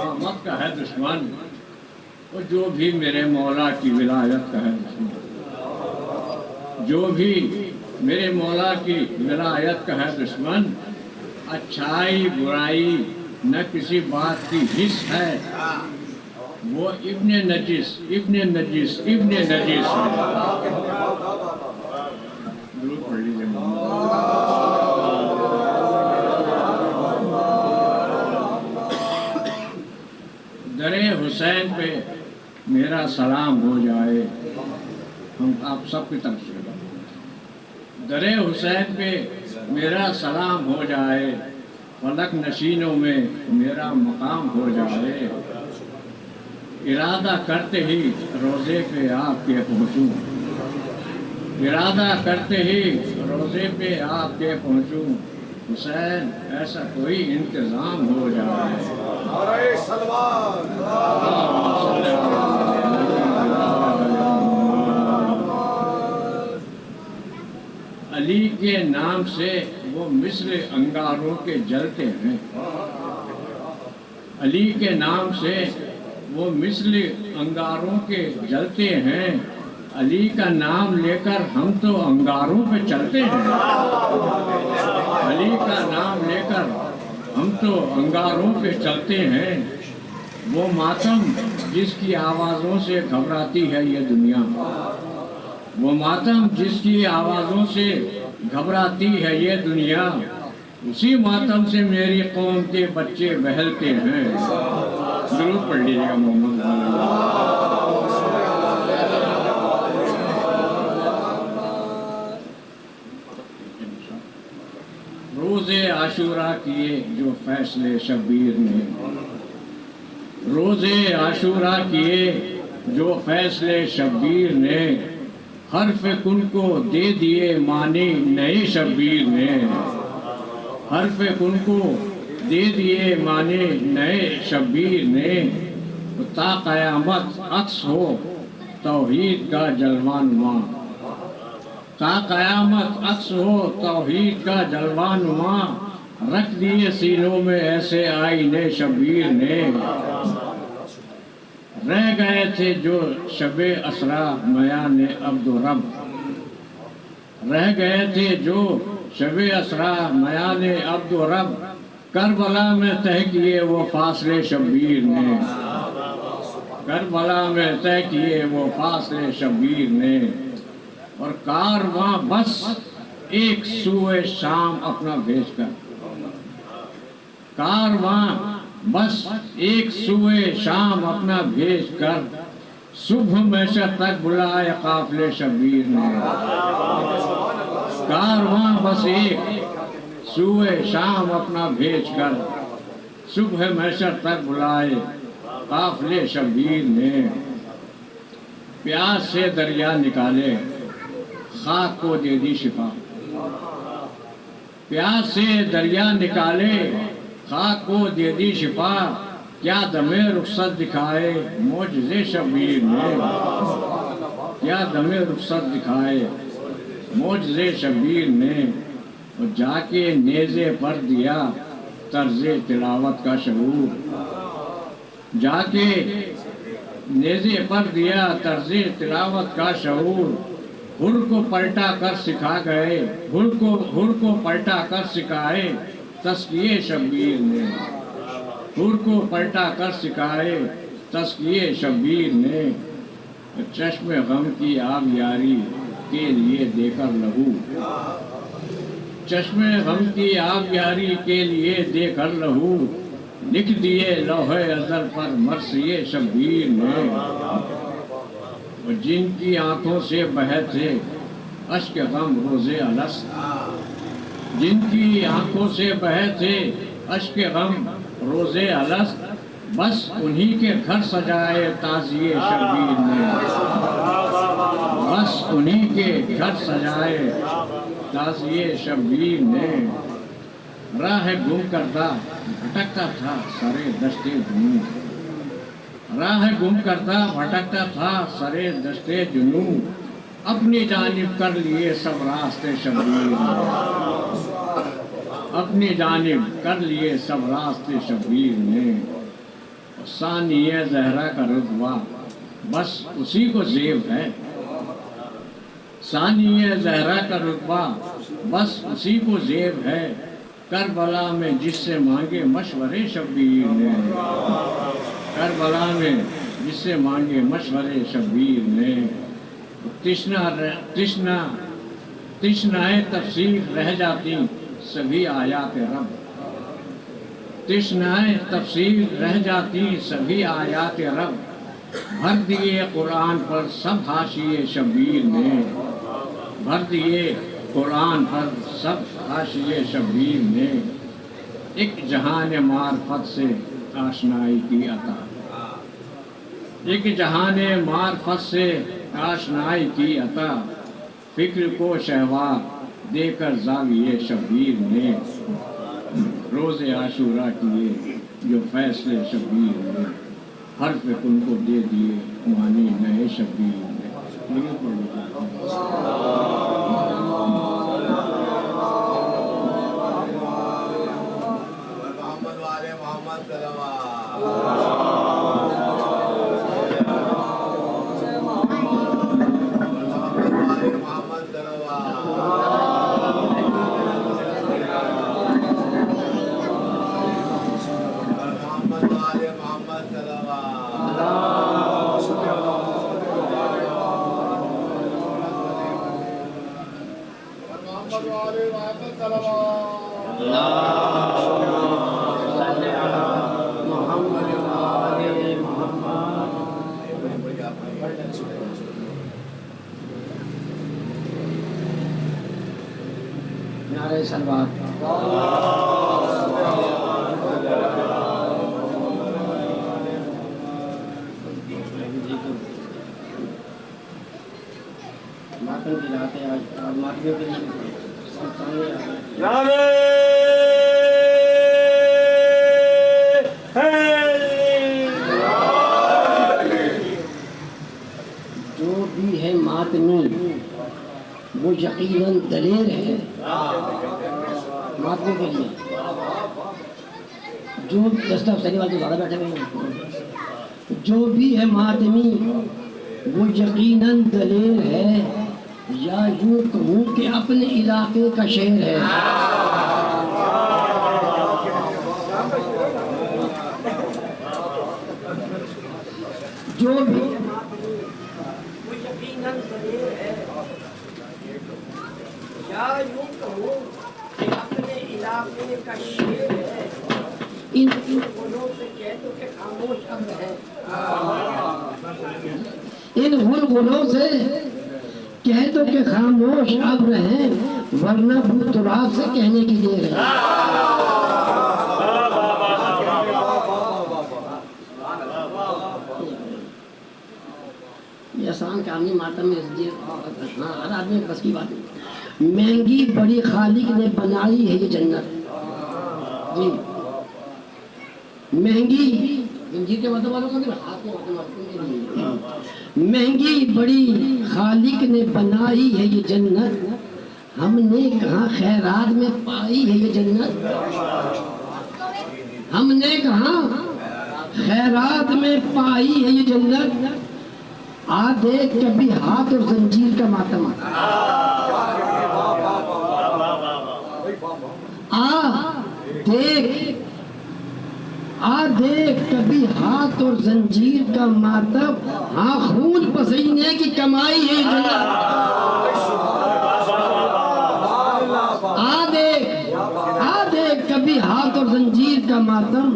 قیامت کا ہے دشمن، اور جو بھی میرے مولا کی ولایت کا ہے دشمن، جو بھی میرے مولا کی ولایت کا ہے دشمن، اچھائی برائی نہ کسی بات کی حص ہے، وہ ابن نجس ابن نجس ابن نجس ہے۔ درود پڑھ لیجیے۔ در حسین پہ میرا سلام ہو جائے، ہم آپ سب کی طرف سے در حسین پہ میرا سلام ہو جائے، فلک نشینوں میں میرا مقام ہو جائے، ارادہ کرتے ہی روزے پہ آپ کے پہنچوں، ارادہ کرتے ہی روزے پہ آپ کے پہنچوں، حسین ایسا کوئی انتظام ہو جائے۔ علی کے نام سے وہ مثل انگاروں کے جلتے ہیں، علی کے نام سے وہ مثل انگاروں کے جلتے ہیں، علی کا نام لے کر ہم تو انگاروں پہ چلتے ہیں، علی کا نام لے کر ہم تو انگاروں پہ چلتے ہیں، وہ ماتم جس کی آوازوں سے گھبراتی ہے یہ دنیا، وہ ماتم جس کی آوازوں سے گھبراتی ہے یہ دنیا، اسی ماتم سے میری قوم کے بچے بہلتے ہیں۔ ضرور پڑھ لیجیے گا محمد۔ روزے عاشورہ کیے جو فیصلے شبیر نے، روزے عاشورہ کیے جو فیصلے شبیر نے، حرف کن کو دے دیے معنی نئے شبیر نے، حرف کن کو دے دیے معنی نئے شبیر نے، تا قیامت عکس ہو توحید کا جلوہ نما، تا قیامت عکس ہو توحید کا جلوہ نما، رکھ دیے سینوں میں ایسے آئینے شبیر نے، رہ گئے تھے جو شب اسرا میان عبد و رب، رہ گئے تھے جو شب اسرا میان عبد و رب، کربلا میں طے کیے وہ فاصلے شبیر نے، کربلا میں طے کیے وہ فاصلے شبیر نے، اور کارواں بس ایک سوئے شام اپنا بھیج کر، کارواں بس ایک سوئے شام اپنا بھیج کر، صبح محشر تک بلائے قافلے شبیر نے، کارواں بس ایک سوئے شام اپنا بھیج کر، صبح محشر تک بلائے قافلے شبیر نے، پیاس سے دریا نکالے خاک کو دے دی شفا، پیاس سے دریا نکالے خاک کو دے دی شفا، کیا دم رخصت دکھائے معجزے شبیر نے، کیا دم رخصت دکھائے معجزے شبیر نے، اور جا کے نیزے پر دیا طرز تلاوت کا شعور، جا کے نیزے پر دیا طرز تلاوت کا شعور، ہر کو پلٹا کر سکھا گئے، ہر کو پلٹا کر سکھائے تزکیے شبیر نے، ہر کو پلٹا کر سکھائے تزکیے شبیر نے، چشم غم کی آب یاری کے لیے دے کر لہو، چشم غم کی آب یاری کے لیے دے کر لہو، لکھ دیے لوح ازل پر مرثیے شبیر نے، اور جن کی آنکھوں سے بہے تھے اشک غم روزے الست، جن کی آنکھوں سے بہے تھے اشک غم روزے الست، بس انہی کے گھر سجائے تازیے شبیر نے، بس انہی کے گھر سجائے تازیے شبیر نے، راہ گم کردہ بھٹکتا تھا سرے دشت جنوں، راہ گم کردہ بھٹکتا تھا سرے دشت جنوں، اپنی جانب کر لیے سب راستے شبیر نے، اپنی جانب کر لیے سب راستے شبیر نے، ثانی زہرا کا رتبہ بس اسی کو زیب ہے، ثانی زہرا کا رتبہ بس اسی کو زیب ہے، کربلا میں جس سے مانگے مشورے شبیر نے، کربلا میں جس سے مانگے مشورے شبیر نے، تشنائے تفسیر رہ جاتی سبھی آیات رب، تشنائے تفسیر رہ جاتی سبھی آیات رب، بھر دیے قرآن پر سب حاشیے شبیر نے، بھر دیے قرآن پر سب حاشیے شبیر نے، ایک جہان معرفت سے آشنائی کی عطا، ایک جہان معرفت سے آشنائی کی عطا، فکر کو شہوار دے کر زاویے شبیر نے، روز عاشورہ کیے جو فیصلے شبیر نے، حرف کن کو دے دیے معنی نئے شبیر نے۔ نعرہ صلوات۔ ماتم کی رات ہے آج ماتمیوں کے لیے جو بھی ہے ماتمی وہ یقیناً دلیر ہے، ماتمی کے لیے جو دستہ افسری والے زیادہ بیٹھے ہوئے ہیں، جو بھی ہے ماتمی وہ یقیناً دلیر ہے، یا یوں کہوں کہ اپنے علاقے کا شیر ہے۔ جو بھی وہ یقیناً دلیر ہے، یا یوں کہوں کہ اپنے علاقے کا شیر ہے، ان غلوں سے کہہ دو کہ خاموش اب رہیں، ان غلوں سے کہہ دو کہ خاموش اب رہیں، ورنہ بھو تراب سے کہنے کی دیر ہے۔ یہ آسان کام نہیں، ماتم میں ہر آدمی بس کی بات نہیں۔ مہنگی بڑی خالق نے بنائی ہے یہ جنت، جی مہنگی زنجیر کے مطلب والوں کا ہاتھ میں مہنگی بڑی خالق نے بنائی ہے یہ جنت، ہم نے کہاں خیرات میں پائی ہے یہ جنت، ہم نے کہاں خیرات میں پائی ہے یہ جنت، آ دیکھ کبھی ہاتھ اور زنجیر کا ماتم، آ دیکھ کبھی ہاتھ اور زنجیر کا ماتم، ہاں خون پسینے کی کمائی ہے جنت، آ دیکھ کبھی ہاتھ اور زنجیر کا ماتم،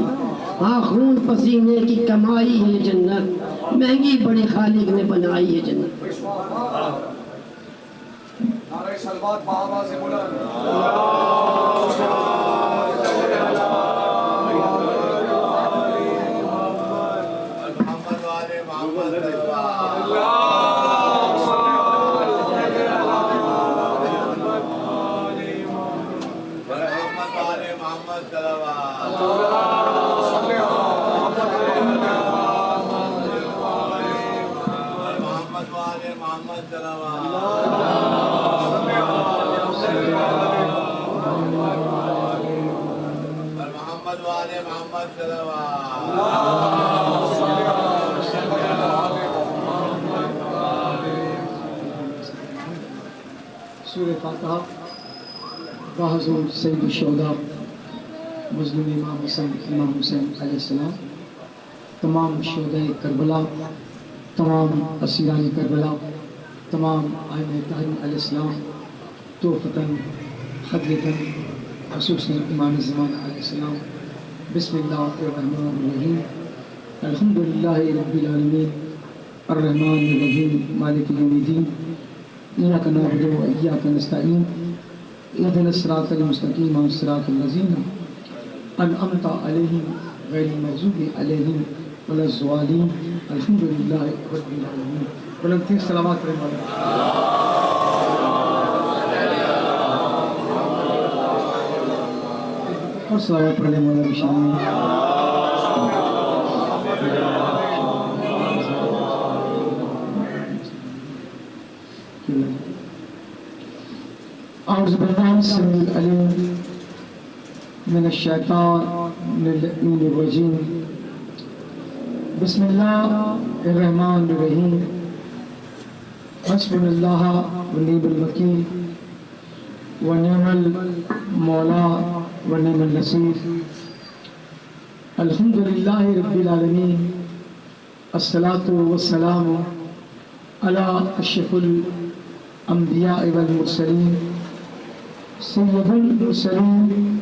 ہاں خون پسینے کی کمائی ہے جنت، مہنگی بڑی خالق نے بنائی ہے جنت۔ نعرہ صلوات بآواز بلند۔ محمد کہا بحضور سید الشہداء مظلوم امام حسین علیہ السلام، تمام شہدائے کربلا، تمام اسیران کربلا، تمام ائمہ طاہرین علیہ السلام، توفتاً خدیتاً خصوصاً امام زمان علیہ السلام۔ بسم اللہ الرحمن الرحیم، الحمدللہ رب العالمین، الرحمن الرحیم، مالک یوم الدین، ایاک نعبد و ایاک نستعین، اهدنا الصراط المستقیم صراط الذین انعمت علیہم غیر المغضوب علیہم ولا الضالین، الحمدللہ رب العالمین۔ بلند تین سلامات کریں مولا۔ اور سلامات پڑھنے مولا کی شان میں۔ اعوذ باللہ السمیع العلیم من الشیطان الرجیم، بسم اللہ الرحمن الرحیم، حسبنا اللہ ونعم الوکیل ونعم المولا ونعم النصیر، الحمدللہ رب العالمین، الصلاۃ والسلام علی اشرف الانبیاء والمرسلین، سید المرسلین،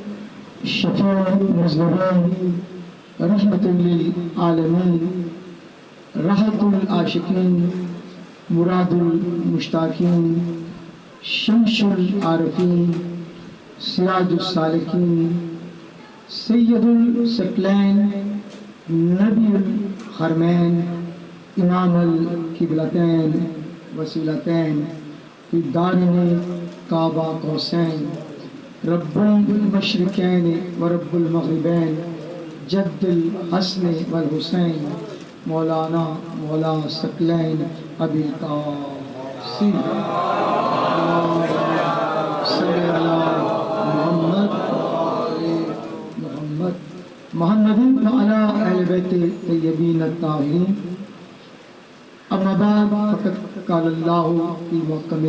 شفیع المذنبین، رحمت للعالمین، راحت العاشقین، مراد المشتاقین، شمس العارفین، سراج السالکین، سید الثقلین، نبی الحرمین، امام القبلتین وسیلتین، فی الدارین کعبہ قوسین، رب المشرقین و رب المغربین، جد الحسن والحسین، مولانا مولا ثقلین ابی القاسم، صلی اللہ محمد محمد وعلی اہل بیت طیبین الطاہرین۔ اما بعد فقد قال اللہ فی محکم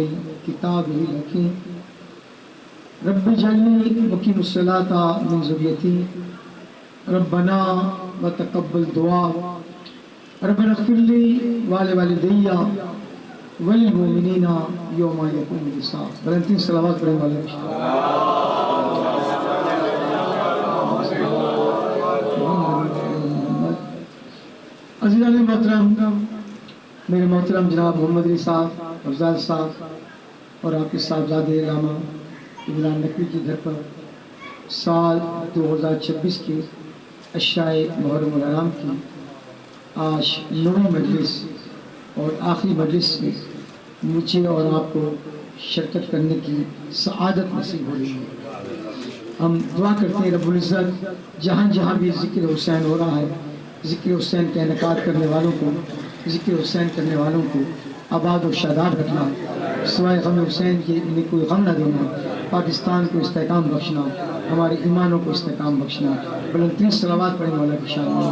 کتابہ الحکیم، رب اجعلنی مقیم الصلاۃ من ذریتی، ربنا وتقبل دعا، ربنا اغفر لی ولوالدی وللمؤمنین یوم یقوم الحساب۔ بلند تین صلوات پڑھیں والے۔ عزیزان محترم، میرے محترم جناب محمد علی صاحب افضال صاحب اور آپ کے صاحبزادے علامہ عمران نقوی کی گھر پر سال 2026 کے عشرۂ محرم الحرام کی آج 9ویں مجلس اور آخری مجلس میں مجھے اور آپ کو شرکت کرنے کی سعادت نصیب ہو رہی ہے۔ ہم دعا کرتے ہیں رب العزت جہاں جہاں بھی ذکر حسین ہو رہا ہے، ذکر حسین کا انعقاد کرنے والوں کو، ذکر حسین کرنے والوں کو آباد و شاداب رکھنا، سوائے غم حسین کے انہیں کوئی غم نہ دینا، پاکستان کو استحکام بخشنا، ہمارے ایمانوں کو استحکام بخشنا۔ بلند تین صلوات پڑھیں مولا کی شان میں۔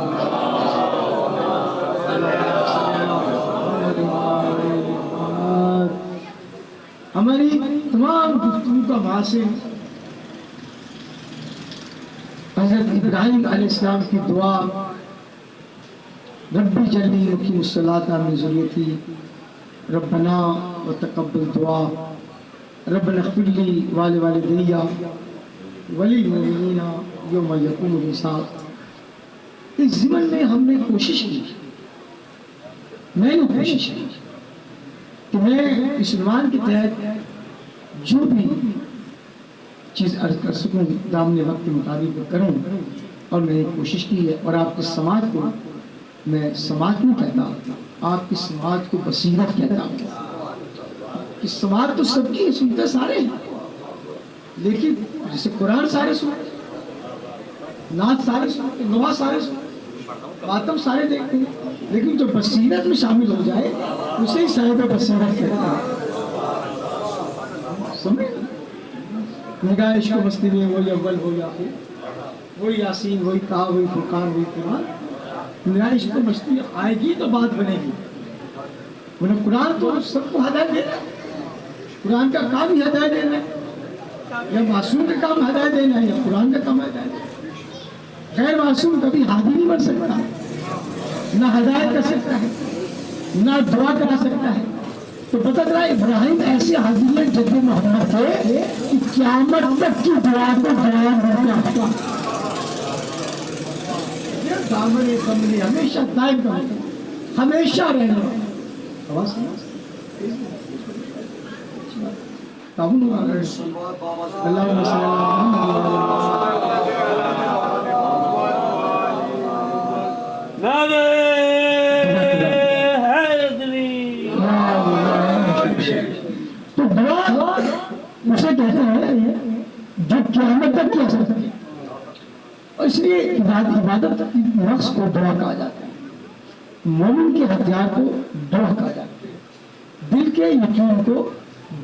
ہماری تمام گفتگو کا مقصد حضرت ابراہیم علیہ السلام کی دعا، ربی جلی مقیم الصلاۃ من ذریتی، ربنا وتقبل دعا، ربنا اغفر لی ولوالدی وللمؤمنین یوم یقوم الحساب۔ اس ضمن میں ہم نے کوشش کی، میں نے کوشش کی کہ میں اس عنوان کے تحت جو بھی چیز عرض کر سکوں دامن وقت کے مطابق کروں، اور میں نے کوشش کی ہے۔ اور آپ کی سماعت کو میں سماعت نہیں کہتا، آپ کی سماعت کو بصیرت کہتا ہوں۔ کہ سماعت تو سب کی سنتے سارے ہیں، لیکن جیسے قرآن سارے سنتے، نعت سارے سنتے، نواز سارے سنتے، ماتم سارے دیکھتے ہیں، لیکن جو بصیرت میں شامل ہو جائے اسے ہی صاحب بصیرت کہتے ہیں۔ سمجھے؟ نگاہ عشق و مستی میں وہی اول وہی آخر، وہی یاسین وہی طہ وہی فرقان وہی قرآن۔ نگاہ عشق و مستی آئے گی تو بات بنے گی، ورنہ قرآن تو سب کو ہدایت دے رہا ہے۔ قرآن کا کام ہی ہدایت دینا ہے، یا معصوم کا کام ہدایت دینا ہے، یا قرآن کا کام ہدایت دینا ہے؟ غیر معصوم کبھی ہادی نہیں بن سکتا، نہ ہدایت کر سکتا ہے، نہ دعا کرا سکتا ہے۔ تو پتہ چلا ابراہیم ایسے حاضر جد محمد تھے کہ قیامت تک کی دعا کو بیان نہیں آتا۔ یہ دامن کملی ہمیشہ دائم کرنا، ہمیشہ رہنا۔ آواز سنا؟ تعاون ہوا اللہ صلی تو دعا اسے کہتے ہیں جو قیامت تک کیا سکتے ہیں، اور اس لیے عبادت کی نقص کو دعا کہا جاتا ہے، مومن کے ہتھیار کو دعا کہا جاتا ہے، دل کے یقین کو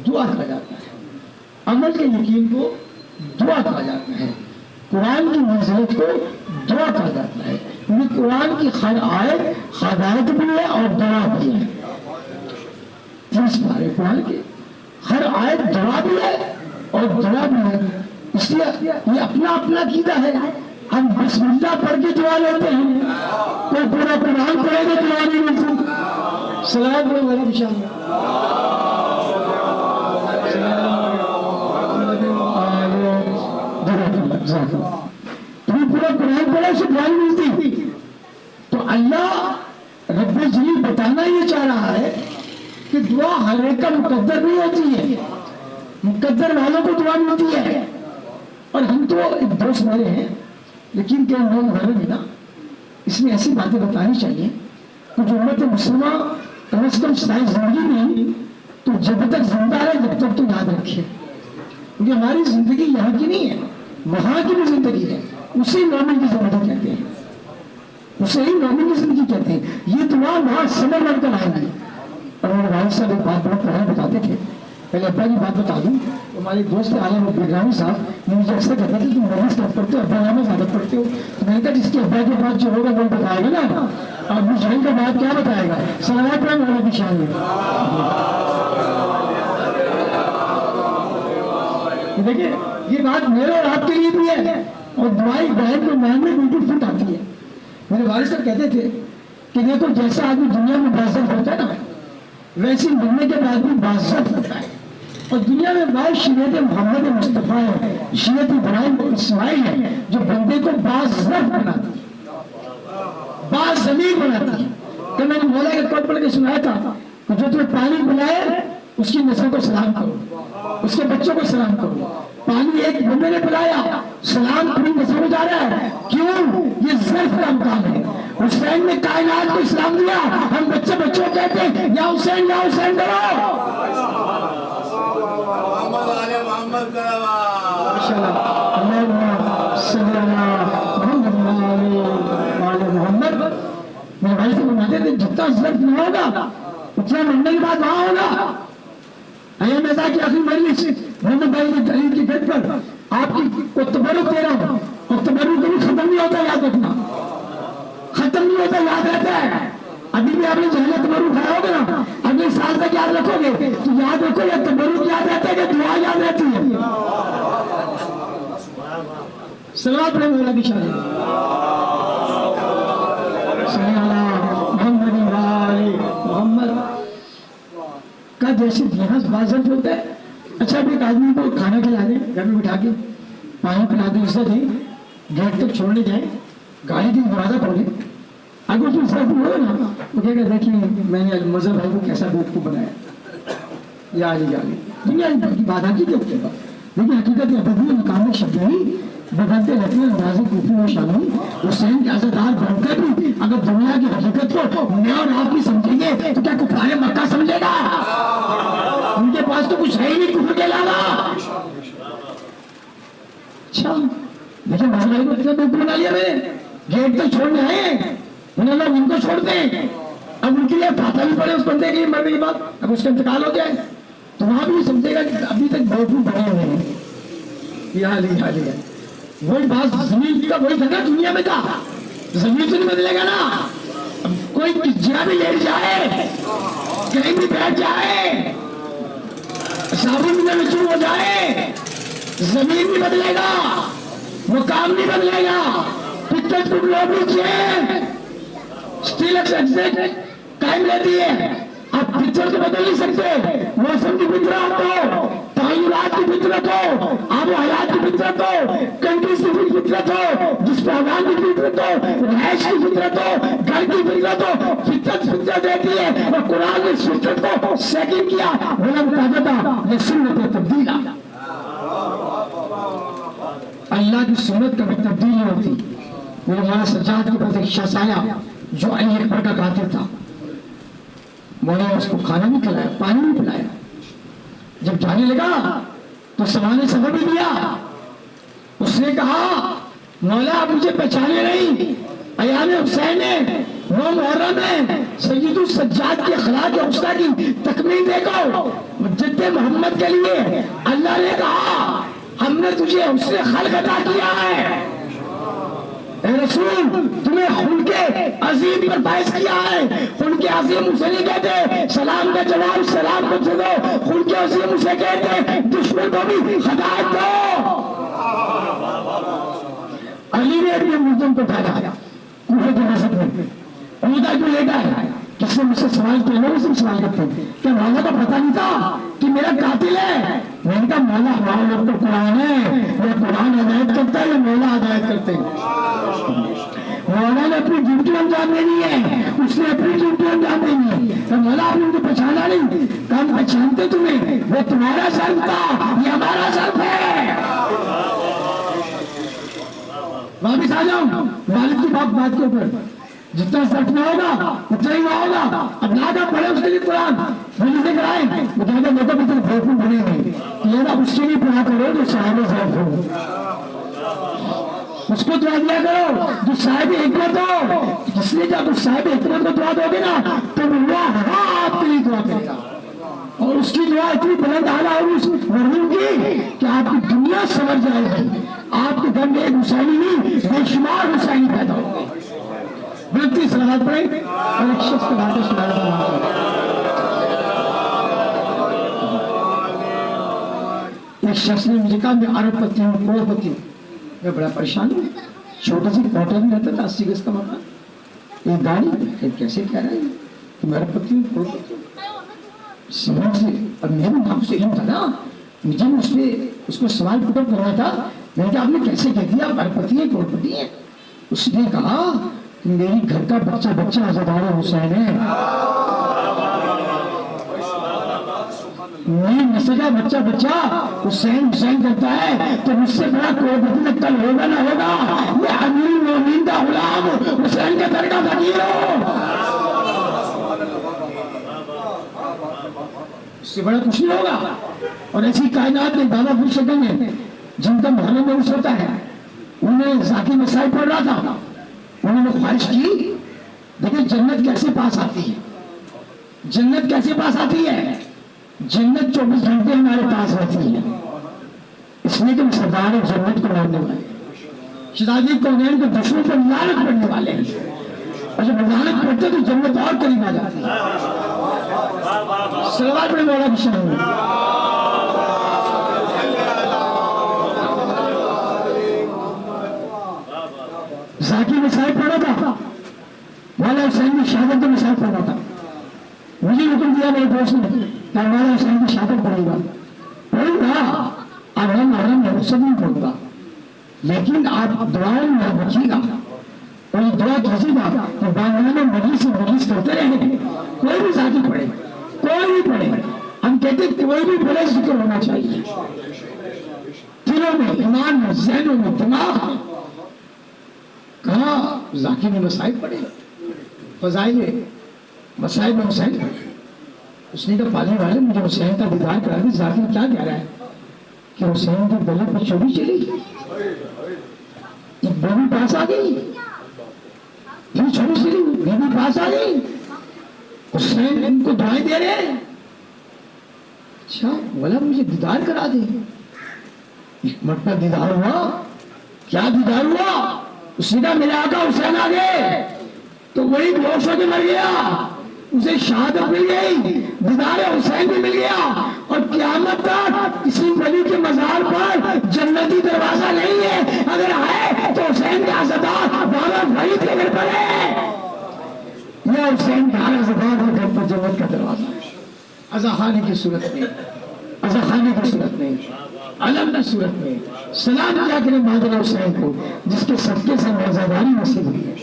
دعا کہا جاتا ہے، عمل کے یقین کو دعا کہا جاتا ہے، قرآن کی منزلت کو دعا کہا جاتا ہے۔ کیونکہ قرآن کی ہر آیت ہدایت بھی ہے اور دعا بھی ہے۔ 30 پارے قرآن کے ہر آیت دعا بھی ہے اور دعا بھی ہے، اس لیے یہ اپنا اپنا عقیدہ ہے۔ ہم بسم اللہ پڑھ کے دعا لیتے ہیں، کوئی پورا قرآن پڑھے گا دعا نہیں ملتی۔ سلام علیکم انشاءاللہ۔ تمہیں پورا قرآن پڑھا اسے دعا نہیں ملتی۔ تو اللہ رب جلیل بتانا یہ چاہ رہا ہے کہ دعا ہر ایک کا مقدر نہیں ہوتی ہے، مقدر والوں کو دعا ملتی ہے۔ اور ہم تو ایک دوست میرے ہیں، لیکن کیا لوگ ہمارے بھی نا اس میں ایسی باتیں بتانی چاہیے کہ جو امت مسلمہ کم از کم ساری زندگی میں تو جب تک زندہ ہے جب تک تو یاد رکھے، کیونکہ ہماری زندگی یہاں کی نہیں ہے، وہاں کی بھی زندگی ہے، اسی مومن کی زندگی کہتے ہیں، اسے ہی مومن کی زندگی کہتے ہیں۔ یہ دعا وہاں سمجھ بڑھ کر آئے گی۔ اور میرے والد صاحب ایک بات بہت پرانا بتاتے تھے، پہلے ابا کی بات بتا دوں، ہمارے دوست عالم بیگرانی صاحب مجھے اکثر کہتے تھے تم نماز کب پڑھتے ہو، ابا نماز زیادہ پڑھتے ہو؟ تو میں نے کہا جس کے ابا کے بعد جو ہوگا وہ بتائے گا نا، ابو جہل کے بعد کیا بتائے گا؟ صلوات پڑھیں مولا کی شان میں۔ دیکھیے یہ بات میرے اور آپ کے لیے بھی ہے، اور دعائی بہن کو مان میں بالکل فٹ آتی ہے۔ میرے والد صاحب کہتے تھے کہ دیکھو جیسا آدمی دنیا میں باعزت ہوتا ہے نا، ویسے مرنے کے بعد بھی باعزت ہوتا ہے۔ اور دنیا میں بعض شریعت محمد مصطفیٰ ہے، شریعت ابراہیم اسماعیل ہے جو بندے کو باعزت بناتی ہے، باضمیر بناتی ہے۔ کہ میں نے مولا کے قول پڑھ کے سنایا تھا کہ جو تمہیں پانی پلائے اس کی نسل کو سلام کرو، اس کے بچوں کو سلام کرو۔ پانی ایک بندے نے پلایا، سلام پوری نسل کو جا رہا ہے، کیوں؟ یہ ظرف کا مقام ہے۔ حسین نے کائنات کو اسلام دیا، ہم بچے بچوں کو کہتے ہیں یا حسین کرو۔ محمد میرے بھائی سے بناتے تھے جتنا ظرف نہ ہوگا اتنا مرنے کے بعد وہاں ہوگا۔ ایام ایسا کی آخری مجلس محمد بھائی نے دلیل کی گھر پر آپ کی کو تبرک دے رہا ہوں، اور تبرک کبھی ختم نہیں ہوتا، یاد رکھنا، ختم نہیں ہوتا، یاد رہتا ہے۔ ابھی بھی آپ نے جہاں تبرک کھایا ہوگا نا، اگلے سال تک یاد رکھو گے تو یاد رکھو یہ تبرک یاد رہتا ہے کہ دعا یاد رہتی ہے۔ صلوات پڑھیں مولا کی شان میں۔ محمد کا جیسے یہاں باعزت ہوتا ہے۔ اچھا اب ایک آدمی کو کھانا کھلا دیں، گھر میں بٹھا کے پانی پلا دیں، عزت دیں، گیٹ تک چھوڑنے جائیں، گاڑی کی دروازہ کھولیں، اگر اس میں عزت ہو نا وہ کہے گا دیکھیے میں نے مظہر بھائی کو کیسا بیوقوف بنایا، یا دنیا کی بات کی کے اوپر۔ لیکن حقیقت یہ بدلی مقامی شبد نہیں بدلتے رہتے ہیں اندازے کوفی و شامی حسین کے عزادار بن کر بھی اگر دنیا کی حقیقت کو میں اور آپ بھی سمجھیں گے تو کیا کفار مکہ سمجھے گا؟ ان کے پاس تو کچھ ہے ہی نہیں کفر کے علاوہ۔ اچھا لیکن بھائی کو اتنا بیوقوف بنا لیا میں نے، گیٹ تک چھوڑنے آئے انہیں لوگ ان کو چھوڑ دیں، اب ان کے لیے فاتحہ بھی پڑے اس بندے کے لیے مرنے کے بعد، اب اس کا انتقال ہو جائے تو وہاں بھی سمجھے گا کہ ابھی تک بیوقوف بنے ہوئے ہیں۔ یہ حال ہے وہی بات زمین کا وہی تھا نا، دنیا میں تھا، زمین تو نہیں بدلے گا نا۔ اب کوئی جہاں بھی لیٹ جائے کہیں بھی بیٹھ جائے صابن میں رجوع ہو جائے زمین بھی بدلے گا، مقام بھی بدلے گا، فطرت کو لوگ اسٹیل قائم رہتی ہے. آپ فطرت کو بدل نہیں سکتے. موسم کی فطرت ہو، تغیرات کی فطرت ہو، آب و حیات کی فطرت ہو، کنٹریز کی فطرت ہو، جس پہ عوام کی فطرت ہو، رہائش کی فطرت ہو، گھر کی فطرت ہو. فطرت رہتی ہے. اور قرآن نے اس فطرت کو سیکنڈ کیا، ولم تجد لسنت تبدیلا. اللہ کی سنت کبھی تبدیل نہیں ہوتی. میرے مولانا سجاد کے پاس ایک شخص آیا جو علی اکبر کا قاتل تھا. مولانا اس کو کھانا بھی کھلایا، پانی بھی پلایا. جب جانے لگا تو سوال سبب بھی دیا. اس نے کہا مولا آپ مجھے پہچانے نہیں، ایام حسین ہے، 9 محرم ہے، سید السجاد کے اخلاق حسنہ کی تکمیل دیکھو. جد محمد کے لیے اللہ نے کہا ہم نے تجھے حسن خلق عطا کیا ہے. اے رسول تمہیں خلق عظیم پر باعث کیا ہے. خلق عظیم اسے نہیں کہتے سلام کا جواب سلام کو دو، خلق عظیم اسے کہتے دشمن کو بھی ہدایت دو. علی نے اپنے ملزم کو ڈالا کوفے کے مسجد میں. عمدہ جو لیٹا ہے کس نے مجھ سے سوال کیا، لوگ سے سوال کرتے ہیں کہ مولا کو پتہ نہیں تھا کہ میرا قاتل ہے. میں نے کہا مولا ہمارا لوگ تو قرآن ہے، یہ قرآن ہدایت کرتا ہے، یہ مولا ہدایت کرتے ہیں. مولا نے اپنی ڈیوٹی انجام دینی ہے، اس نے اپنی ڈیوٹی انجام دینی ہے. تو مولا آپ نے ان کو پہچانا نہیں، ہم پہچانتے تمہیں، وہ تمہارا سرف تھا، یہ ہمارا سرف ہے. واپس آ جاؤ والد کی بات کے اوپر. جتنا سرف نہ ہوگا اتنا ہی نہ ہوگا. اب نہ کا پڑھے اس کے لیے قرآن مجھے سے کرائے وہ کہتے ہیں لوگوں بھی تم بھوکوں بڑے ہیں یہ آپ اس کے لیے پڑھا کرو جو صاحب سرف ہو، اس کو دعا دیا کرو جو صاحب حکمت ہو. جس نے جب اس صاحب حکمت کو دعا دو گے نا تو اللہ آپ کے لیے دعا کرے گا. اور اس کی دعا اتنی بلند اعلیٰ ہوگی اس مرحوم کی کہ آپ کی دنیا سمجھ جائے گی. آپ کے گھر میں ایک حسینی نہیں بے شمار حسینی پیدا ہوں گے. بلکہ صلوات پڑھیں اور ایک شخص کے باتیں سنایا. ایک شخص نے مجھے کہا میں ارب پتی ہوں، کروڑ پتی ہوں. میں بڑا پریشان ہوں. چھوٹا سی کوٹر میں رہتا تھا، 80 گز کا مکان، ایک گاڑی. کیسے کہہ رہا ہے کہ میں ارب پتی ہوں، کروڑ پتی ہوں. سمجھ سے اور میرے نام سے علم تھا نا، مجھے اس کو سوال پوچھ کرنا تھا. میں نے کہا آپ نے کیسے کہہ دیا آپ ارب پتی ہیں کروڑ پتی ہیں؟ اس نے کہا کہ میری گھر کا بچہ عزادار حسین ہے، میری نسل کا بچہ حسین کرتا ہے تو مجھ سے بڑا کروڑپتی میں کل ہوگا نہ ہوگا. یہ امیر المومنین کا غلام حسین کے در کا فقیر ہو، اس سے بڑا کچھ نہیں ہوگا. اور ایسی کائنات میں دادا پور شکل میں جن کا محرم میں اس ہوتا ہے، انہیں ذاتی مسائل پڑھ رہا تھا. انہوں نے خواہش کی دیکھیں جنت کیسے پاس آتی ہے، جنت کیسے پاس آتی ہے. جنت 24 گھنٹے ہمارے پاس رہتی ہے، اس لیے کہ ہم سردار جنت کو ماننے والے ہیں، شہزادی کونین کے دشمن پر لعنت پڑھنے والے ہیں. اور جب لعنت پڑھتے تو جنت اور قریب آ جاتی ہے. صلوات پڑھیں مولا کی شان میں. ذاتی مسائل پڑھا تھا، مولا حسین کی شہادت کا مسائل پڑھا تھا. مجھے حکم دیا میرے دوست نے کہ مولا حسین کی شہادت پڑھے گا. پڑھوں گا اب ہم محرم میں رخصت نہیں پڑھوں گا، لیکن آپ دعاؤں میں رکھیے گا. اور یہ دعا کیسی گا کہ بانگلہ میں مجلس کرتے رہے. کوئی بھی ذاتی پڑھے، کوئی بھی پڑھے، ہم کہتے ہیں کوئی بھی پڑھے ذکر ہونا چاہیے دلوں میں، ایمان میں، ذہنوں میں، دماغ میں. کہاں ذاکر نے مسائل پڑھے، فضائل مسائل میں حسین پڑھے. اس نے کہا پالنے والے مجھے حسین کا دیدار کرا دی. ذاکر کیا کہہ رہا ہے کہ حسین کے گلے پر چوری چلی، ایک بیوی پاس آ گئی، یہ چوری چلی بیوی پاس آ گئی، حسین ان کو دعائیں دے رہے ہیں. اچھا بولا مجھے دیدار کرا دے. ایک مرتبہ دیدار ہوا. کیا دیدار ہوا؟ اس نے کہا میرے آقا حسین آ گئے تو وہی بے ہوش ہو کے مر گیا. اسے شہادت مل گئی، دیدار حسین بھی مل گیا، اور قیامت تک کسی ولی کے مزار پر جنتی دروازہ نہیں ہے، اگر ہے تو حسین کے عزادار بابا فرید کے گھر پر ہے، یا حسین کے عزادار کے گھر پر جنت کا دروازہ ہے۔ عزاخانی کی صورت میں، عزاخانی کی صورت میں، علم کی صورت میں سلام کیا کریں مادر حسین کو، جس کے صدقے سے عزاداری نصیب ہوئی ہے۔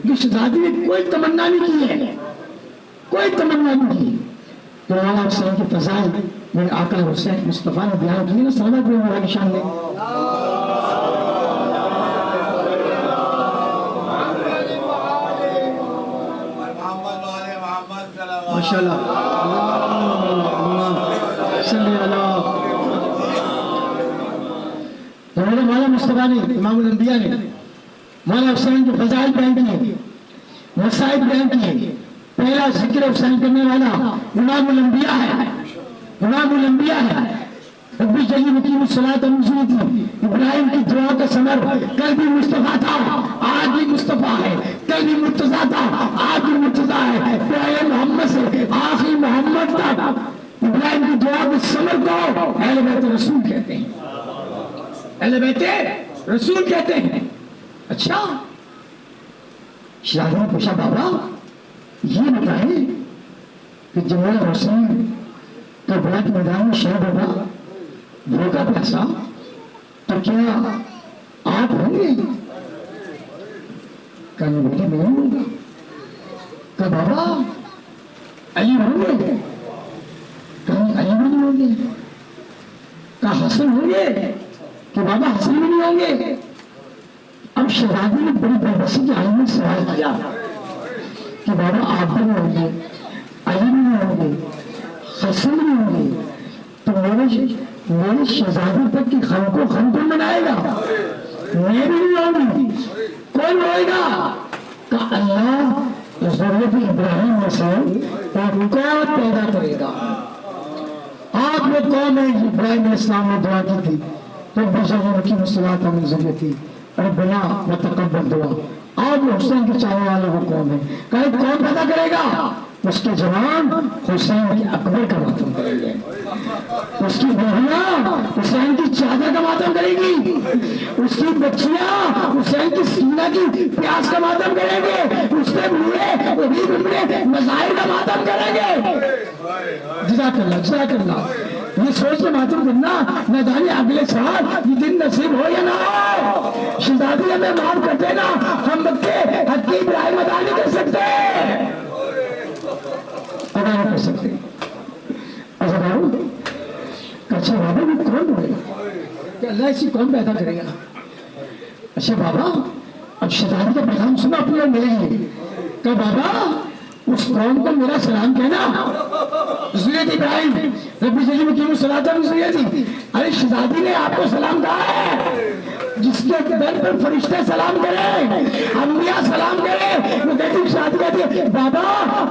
جو شہزادی نے کوئی تمنا نہیں کی ہے، کوئی تمنا نہیں کی، تو مولا حسین کی فضائل میرے آقا حسین مصطفیٰ نے بیان کی نا، صحابہ کو مولا کی شان نے۔ ماشاءاللہ صلی اللہ۔ تو میرے مولا مصطفیٰ نے، امام الانبیاء نے مولا حسین کے فضائل بیان کیے، مسائل بیان کیے۔ پہلا ذکر حسین کرنے والا امام الانبیاء ہے، امام الانبیاء ہے۔ ربی جلی مقیم الصلاۃ منظور تھی، ابراہیم کی دعا کا ثمر، کل بھی مصطفیٰ تھا آج بھی مصطفیٰ ہے، کل بھی مرتضیٰ تھا آج بھی مرتضیٰ ہے، پہلے محمد سے آخری محمد تک ابراہیم کی دعا کے ثمر کو اہل بیت رسول کہتے ہیں، اہل بیت رسول کہتے ہیں۔ اچھا، شہزادی نے پوچھا بابا یہ بتائیں کہ جب مولا حسین کربلا کے میدان میں شہید ہوگا، بھوکا پیاسا، تو کیا آپ ہوں گے؟ کہنے بیٹے میں ہوں گا۔ کہ بابا علی ہوں گے؟ کہیں علی بھی نہیں ہوں گے۔ کہ حسن ہوں گے؟ کہ بابا حسن بھی نہیں ہوں گے۔ اب شہزادی نے بڑی بےبسی کے حال میں سوال کیا کہ بابا آپ بھی نہیں ہوں گے، علی بھی نہیں ہوں گے، حسن بھی نہیں ہوں گے، تو میرے شہزادی تک کی خم کو خم کون منائے گا؟ میں بھی نہیں ہوں گی، کون ہوئے گا؟ کہ اللہ ذریت ابراہیم میں سے ایک قوم پیدا کرے گا۔ آپ نے قوم ہے ابراہیم علیہ السلام نے دعا کی تھی، تو بشر رقیم الصلاۃ من ذریتی ربنا وتقبل دعا۔ آپ حسین کے چاہنے والے وہ قوم ہے، کہیں کون پیدا کرے گا؟ اس کے جوان حسین کی اکبر کا ماتم کریں گے، اس کی بہنیاں حسین کی چادر کا ماتم کریں گی، اس کی بچیاں حسین کی سینہ کی پیاس کا ماتم کریں گے، اس کے بوڑھے وہی بڑے مظاہر کا ماتم کریں گے۔ جزاک اللہ، جزاک اللہ۔ یہ سوچ کے ماتم کرنا نہ جانے اگلے سال یہ دن نصیب ہو یا نہ ہو۔ شہزادی ہمیں معاف کر دینا، ہم بچے حق ابراہیم ادا نہیں کر سکتے، ادا نہیں کر سکتے۔ اچھا بابا وہ کون ہوئے گا کہ اللہ اسی قوم پیدا کرے گا؟ اچھا بابا اب شہزادی کا پیغام سنا اپنے اور ملیں گے کہ بابا اس قوم کو میرا سلام کہنا، ذریت ابراہیم ربی جلی مقیم الصلاۃ من ذریتی۔ ارے شہزادی نے آپ کو سلام کہا ہے، جس کے در پر فرشتے سلام کریں، انبیاء سلام کریں، وہ کہتی شہزادی کہتی ہے بابا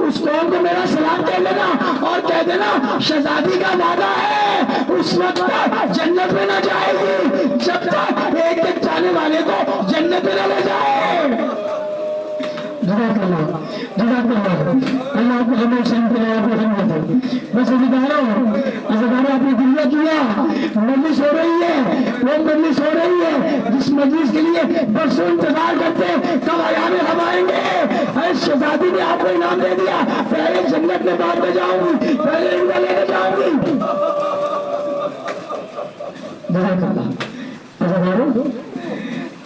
اس قوم کو میرا سلام کہہ دینا اور کہہ دینا شہزادی کا وعدہ ہے اس وقت تک جنت میں نہ جائے گی جب تک ایک ایک جانے والے کو جنت میں نہ لے جائے۔ جزاک اللہ، جزاک اللہ، اللہ کو ہمیں حسین کے لئے آپ رحمت ہے۔ بس اداروں آپ نے دنیا کیا، مجلس ہو رہی ہے، وہ مجلس ہو رہی ہے جس مجلس کے لیے برسوں انتظار کرتے کب ایام ہم آئیں گے۔ اے شہزادی نے آپ کو انعام دے دیا، پہلے جنت میں بعد میں جاؤں گی، پہلے ان کو لے کے جاؤں گی۔ جزاک اللہ۔ اداروں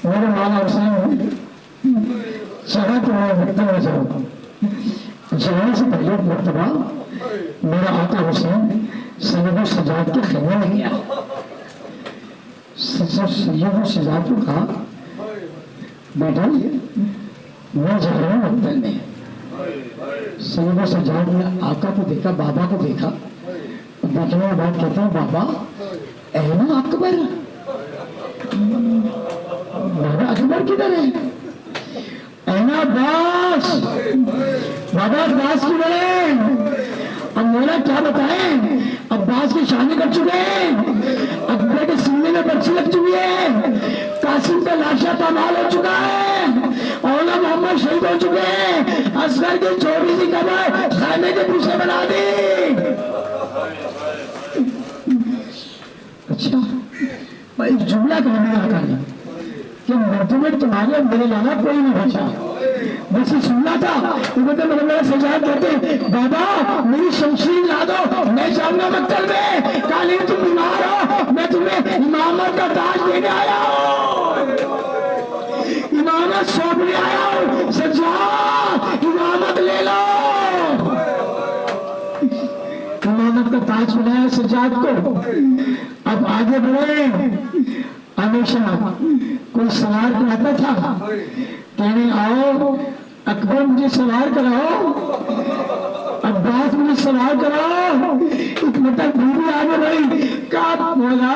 میرے مولا حسین چاہا تو میں مکتب میں جاؤں، جانے سے پہلے مرتبہ میرا آقا حسین سید و سجاد کے خیمے میں گیا۔ سید و سجاد کو کہا بیٹا میں جا رہا ہوں مکتب میں۔ سید و سجاد نے آقا کو دیکھا، بابا کو دیکھا، دیکھنے کے بعد کہتا ہوں بابا احنا اکبر، بابا اکبر کدھر ہے؟ احنا عباس، بابا عباس کی بڑے۔ اب مولا کیا بتائیں، عباس کی شانیں کر چکے ہیں، اکبر کے سینے میں برچی لگ چکی ہے، قاسم کا لاشا پامال ہو چکا ہے، اولا محمد شہید ہو چکے ہیں، اصغر کی چھوٹی سی قبر خیمے شادی. اچھا میں ایک جملہ کہنے آتا ہے کہ مردوں میں تمہارے میرے لانا کوئی نہیں بچا. بس یہ سننا تھا. میرے سجاد کہتے بابا میری شمشیر لا دو, میں جاؤں گا مکتب میں. کالی تم بیمار ہو, میں تمہیں امامت کا تاج دینے آیا ہوں, امامت سونپنے آیا ہوں. سجاد امامت لے لو. امامت کا تاج ملایا سجاد کو. اب آگے بڑھے. ہمیشہ کوئی سوار کراتا تھا, کہنے آؤ اکبر مجھے سوار کراؤ, عباس مجھے سوار کراؤ. ایک مطلب بیوی آگے بڑھی, کہا مولا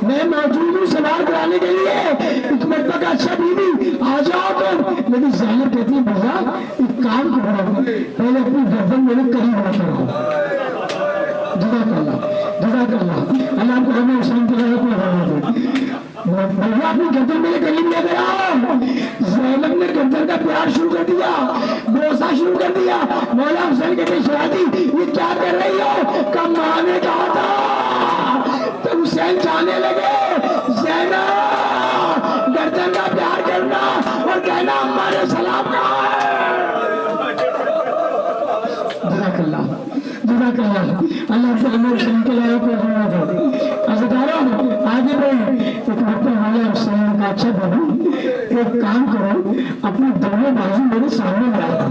میں موجود ہوں سوار کرانے کے لیے. ایک مطلب اچھا بیوی آ جاؤ تم. لیکن زینب کہتی ہے بھیا ایک کام کرو, پہلے اپنی گردن میرے قریب نہ کرو. جزاک اللہ, جزاک اللہ. اللہ آپ کو ہمیں حسین کے لیے بھیا اپنی گردن میرے قریب لے گیا. زینب نے گردن کا پیار شروع کر دیا, بوسا شروع کر دیا. مولا حسین کہتے شہادی یہ کیا کر رہی ہو؟ کم ماں نے کہا تھا. تو حسین جانے لگے زینب گردن کا پیار کرنا اور کہنا اماں نے سلام کہا ہے. جزاک اللہ, جزاک اللہ. اللہ سے ہمیں حسین کے لائے کو ہونا تھا. عزیزانو آگے بڑھیں. ایک وقت مولا حسین کا اچھا بولو, ایک کام کرو اپنے دونوں بازو میرے سامنے لاؤ.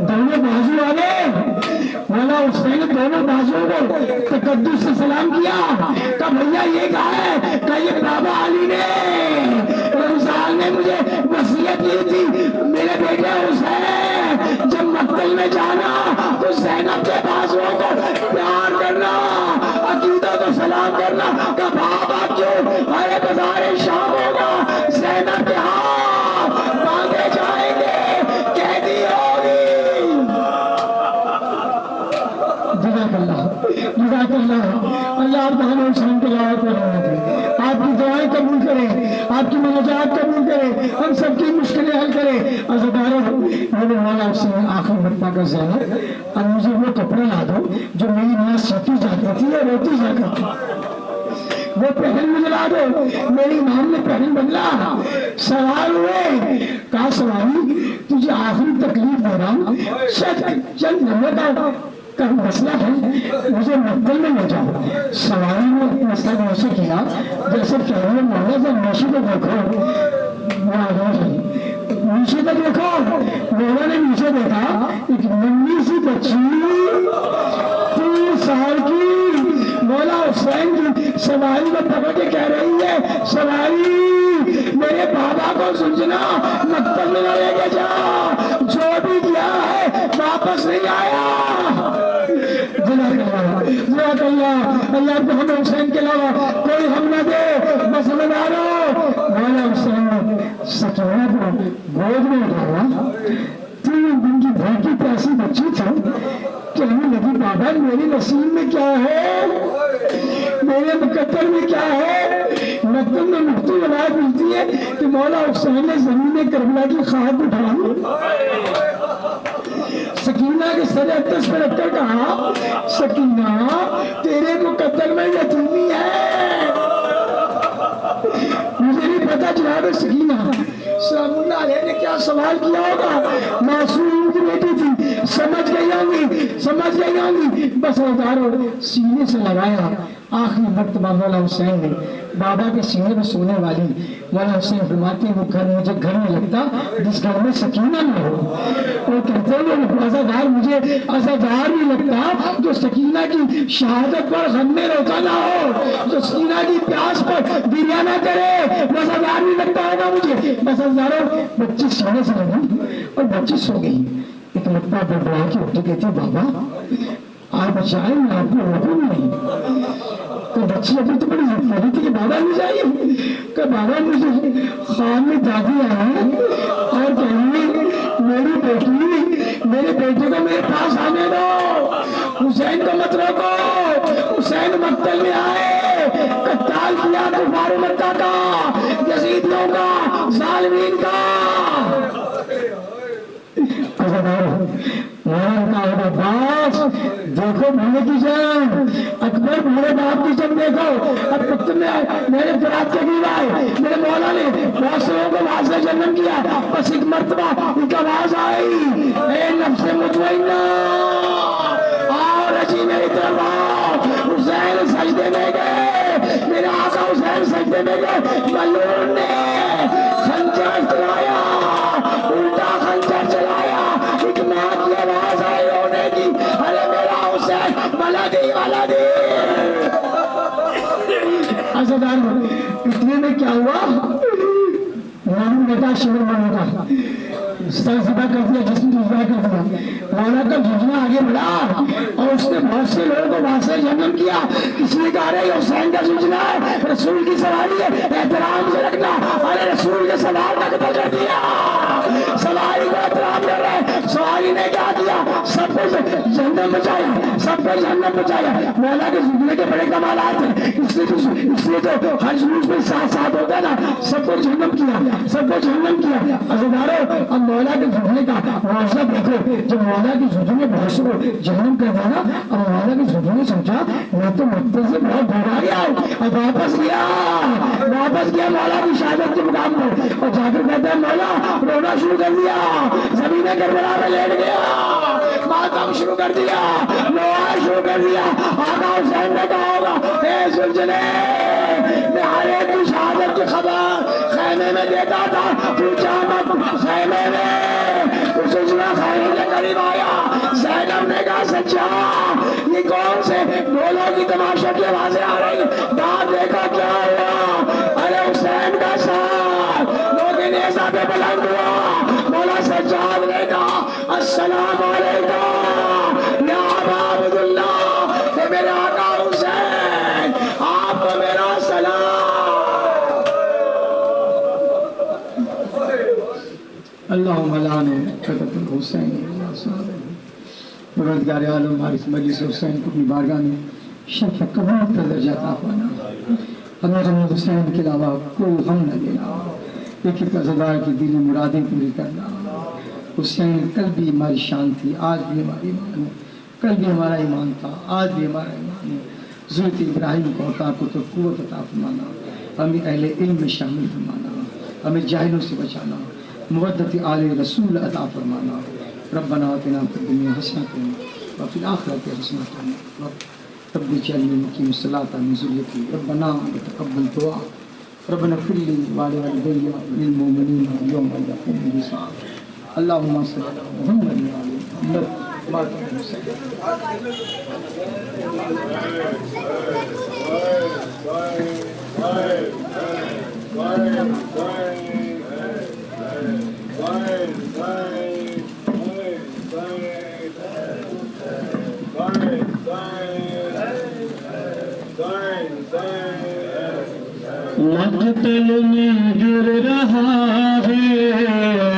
دونوں بازو والے مولا حسین دونوں بازو کو تقدس سے سلام کیا. کہ بھیا یہ کہا ہے کہ یہ بابا علی نے رمضان نے مجھے وصیت کی تھی میرے بیٹے حسین جب مقتل میں جانا تو زینب کے بازو کو پیار کرنا, عقیدہ کو سلام کرنا. کہ بابا کیوں ارے بازار شام ہوگا زینب کے ہاتھ باندھے جائیں گے, قیدی ہوگی. جزاک اللہ, جزاک اللہ. اللہ آپ کو ہمیں حسین کے لائق بنانا دے, آپ کی دعائیں قبول کرے, آپ کی مناجات قبول کرے, ہم سب کی مشکلیں حل کرے. عزیزانو میرے مولا حسین آخر مرتبہ کا زینب اب مجھے وہ کپڑا لا دو جو میری ماں سیتی جاتی تھی اور روتی جا کرتی, وہ پہن مجھے لا دو. میری ماں نے پہن بدلا. سوال ہوئے, کہا سواری تجھے آخری تکلیف دے رہا ہوں, چند نمبر کا مسئلہ ہے, مجھے مقتل میں لے جاؤ. سواری نے مسئلہ ایسے کیا جیسے کہہ رہے مولا جب نیچے کو دیکھو, نیچے کو دیکھو. مولا نے نیچے دیکھا ایک ننھی سی بچی 3 سال کی مولا حسین کی سواری کو پکڑ کے کہہ رہی ہے سواری میرے بابا کو سمجھنا مقتل میں نہ لے کے جا, جو بھی کیا ہے واپس نہیں آیا. جزاک اللہ. اللہ کو ہمیں حسین کے علاوہ کوئی ہم نہ دے. مسئلہ دارو مولا حسین نے سکینہ کو گود میں اٹھایا. 3 دن کی بھوکی پیسی بچی تھی, کہنے لگی بابا میری نصیب میں کیا ہے, میرے مقدر میں کیا ہے. مقدم میں مفتی روایت ملتی ہے کہ مولا حسین نے زمین کربلا کی خاک اٹھائی, سکینہ کے سر اقدس پر رکھ کر کہا سکینہ تیرے مقدر میں یتیمی ہے. مجھے نہیں پتا جناب سکینہ سلام اللہ علیہ نے کیا سوال کیا ہوگا. معصوم کی بیٹی تھی, سمجھ گئی ہوں گی. بس اتارو سینے سے لگایا. آخری مرتبہ مولا حسین نے بابا کے سینے میں سونے والی مولا حسین فرماتے ہیں وہ گھر مجھے گھر نہیں لگتا جس گھر میں سکینہ نہ ہو. اور کہتے ہیں عزادار مجھے عزادار نہیں لگتا جو سکینہ کی شہادت پر غم میں روتا نہ ہو, جو سکینہ کی پیاس پر گریہ نہ کرے, عزادار نہیں لگتا ہوگا مجھے. بس عزاداروں بچی سونے سے لگی اور بچی سو گئی. ایک مرتبہ بڑھا کے اٹھ کہتی بابا آپ بچائیں میں آپ کو روکوں نہیں. تو بچی ابھی تو بڑی ضد کری تھی کہ بابا نہیں جائیے, کہ بابا مجھے خواب میں دادی آئے اور کہیں میری بیٹی میرے بیٹے کو میرے پاس آنے دو, حسین کو مت روکو, حسین مقتل میں آئے, قتال کیا کفار مکہ کا, یزیدیوں کا, ظالمین کا. عباس دیکھو بھولے کی جان اکبر بھولے باپ کی جان دیکھو اب تم نے میرے فرات کے بھی آئے میرے مولا نے بہت سے لوگوں کو وہاں سے جنم کیا بس ایک مرتبہ ایک آواز آئی اے نفس مطمئنہ اور رجی میری طرف آؤ حسین سجدے میں گئے میرا آقا حسین سجدے میں گئے ملعون نے خنجر چلایا الٹا خنجر چلایا ایک ماں کی آواز آئی رونے کی ارے میرا حسین ولدی ولدی عزیزان اتنے میں کیا ہوا معلوم بیٹا شیر مولا کا سر ذبح کر دیا جسم ذبح کر دیا مولا کا جھجنا آگے بڑھا اور اس نے بہت سے لوگوں کو وہاں سے جنم کیا کسی نے کہا رہے حسین کا جھجنا ہے رسول کی سواری ہے احترام سے رکھنا ارے رسول کے سوال کا قتل کر دیا سواری کو احترام کر رہے سواری نے کیا کیا سب کو جہنم بچایا سب کو جہنم بچایا مولا کے جھجنے کے بڑے کمالات ہیں اس لیے تو ہر جلوس میں ساتھ ساتھ ہوتا ہے نا سب کو جہنم کیا سب کو جہنم کیا عزیزانو اب مولا کے جھجنے کا معاوضہ دیکھو جب مولا کے جھجنے بہت سے جہنم کر دینا اب مولا کے جھجنے سمجھا میں تو مکے سے بہت دور آ گیا ہوں اب واپس گیا مولا کی شہادت کے مقام پر اور جا کر کہتا ہے مولا رونا شروع کر دیا زمین کربلا میں لیٹ گیا ماتم شروع کر دیا رونا شروع کر دیا آقا حسین نے کہا ہوگا اے زلجلے میں ہر ایک کی شہادت کی خبر خیمے میں دیتا تھا پوچھا مت خیمے میں زلجلہ خیمے کے قریب آیا زینب نے کہا سچا یہ کون سے بولوں کی تماشا کی آوازیں آ رہی بات دیکھا کیا ہوا ارے حسین کا ساتھ لوگوں نے ایسا پہ بلند ہوا مولا سجاد نے کہا السلام علیکم یا ابا عبداللہ کہ میرے آقا حسین آپ کو میرا سلام اللہم لعن قتل الحسین پروردگار عالم ہماری اس مجلس حسین کو اپنی بارگاہ میں شرف قبول کا درجہ عطا فرما ہمیں غم حسین کے علاوہ کوئی غم نہ دینا ایک ایک عزادار کی دلی مرادیں پوری کرنا حسین کل بھی ہماری شان تھی آج بھی ہماری ایمان ہے کل بھی ہمارا ایمان تھا آج بھی ہمارا ایمان ہے ضرورت ابراہیم کو عطا کو تو قوت عطا فرمانا ہمیں اہل علم میں شامل فرمانا ہمیں جاہلوں سے بچانا مودت آل رسول عطا فرمانا ربنا آتنا فی الدنیا حسنۃ وفی الآخرۃ حسنۃ رب اجعلنی مقیم الصلاۃ من ذریتی ربنا وتقبل دعا ربنا اغفر لي ولوالدي وللمؤمنين يوم يقوم الحساب اللهم صل على محمد وعلى محمد وعلى مقتل میں جر رہا ہے